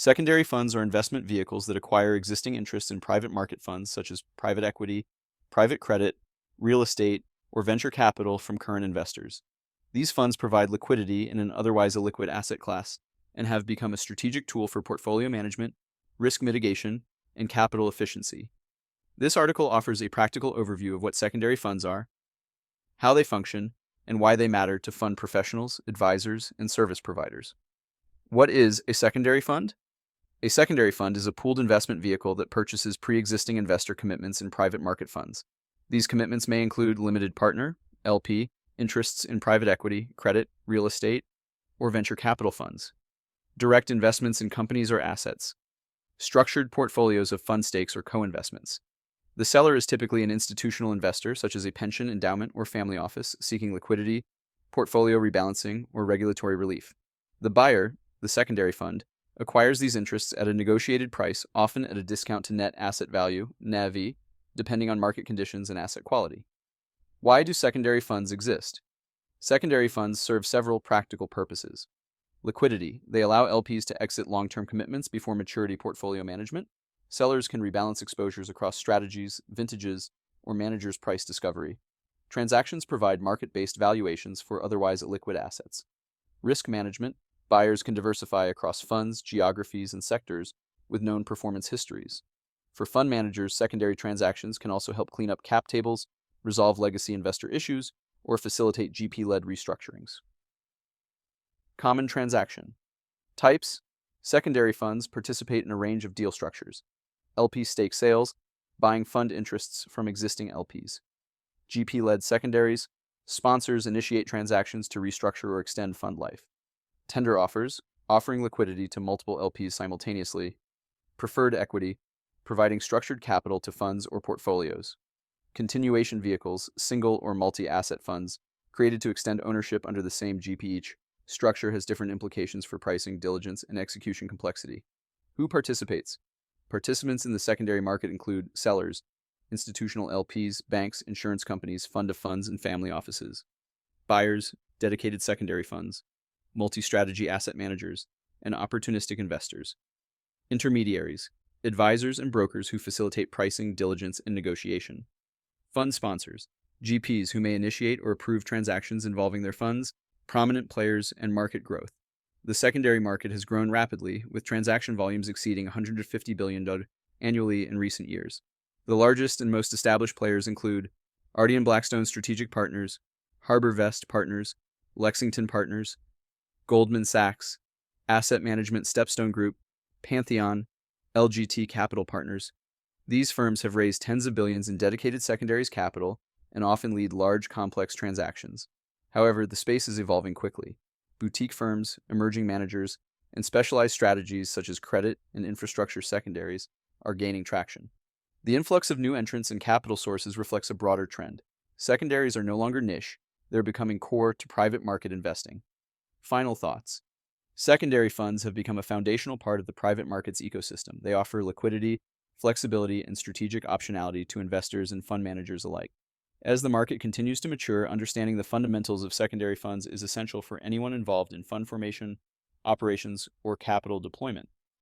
Secondary funds are investment vehicles that acquire existing interests in private market funds such as private equity, private credit, real estate, or venture capital from current investors. These funds provide liquidity in an otherwise illiquid asset class and have become a strategic tool for portfolio management, risk mitigation, and capital efficiency. This article offers a practical overview of what secondary funds are, how they function, and why they matter to fund professionals, advisors, and service providers. What is a secondary fund? A secondary fund is a pooled investment vehicle that purchases pre-existing investor commitments in private market funds. These commitments may include limited partner, LP, interests in private equity, credit, real estate, or venture capital funds, direct investments in companies or assets, structured portfolios of fund stakes or co-investments. The seller is typically an institutional investor, such as a pension, endowment, or family office, seeking liquidity, portfolio rebalancing, or regulatory relief. The buyer, the secondary fund, acquires these interests at a negotiated price, often at a discount to net asset value, NAV, depending on market conditions and asset quality. Why do secondary funds exist? Secondary funds serve several practical purposes. Liquidity. They allow LPs to exit long-term commitments before maturity. Portfolio management. Sellers can rebalance exposures across strategies, vintages, or managers' price discovery. Transactions provide market-based valuations for otherwise illiquid assets. Risk management. Buyers can diversify across funds, geographies, and sectors with known performance histories. For fund managers, secondary transactions can also help clean up cap tables, resolve legacy investor issues, or facilitate GP-led restructurings. Common transaction types. Secondary funds participate in a range of deal structures. LP stake sales, buying fund interests from existing LPs. GP-led secondaries, sponsors initiate transactions to restructure or extend fund life. Tender offers, offering liquidity to multiple LPs simultaneously. Preferred equity, providing structured capital to funds or portfolios. Continuation vehicles, single or multi-asset funds, created to extend ownership under the same GP. Each structure has different implications for pricing, diligence, and execution complexity. Who participates? Participants in the secondary market include sellers, institutional LPs, banks, insurance companies, fund of funds, and family offices. Buyers, dedicated secondary funds, multi-strategy asset managers, and opportunistic investors. Intermediaries, advisors and brokers who facilitate pricing, diligence, and negotiation. Fund sponsors, GPs who may initiate or approve transactions involving their funds, prominent players, and market growth. The secondary market has grown rapidly, with transaction volumes exceeding $150 billion annually in recent years. The largest and most established players include Ardian Blackstone Strategic Partners, Harbor Vest Partners, Lexington Partners, Goldman Sachs, Asset Management Stepstone Group, Pantheon, LGT Capital Partners. These firms have raised tens of billions in dedicated secondaries capital and often lead large, complex transactions. However, the space is evolving quickly. Boutique firms, emerging managers, and specialized strategies such as credit and infrastructure secondaries are gaining traction. The influx of new entrants and capital sources reflects a broader trend. Secondaries are no longer niche, they're becoming core to private market investing. Final thoughts. Secondary funds have become a foundational part of the private markets ecosystem. They offer liquidity, flexibility, and strategic optionality to investors and fund managers alike. As the market continues to mature, understanding the fundamentals of secondary funds is essential for anyone involved in fund formation, operations, or capital deployment.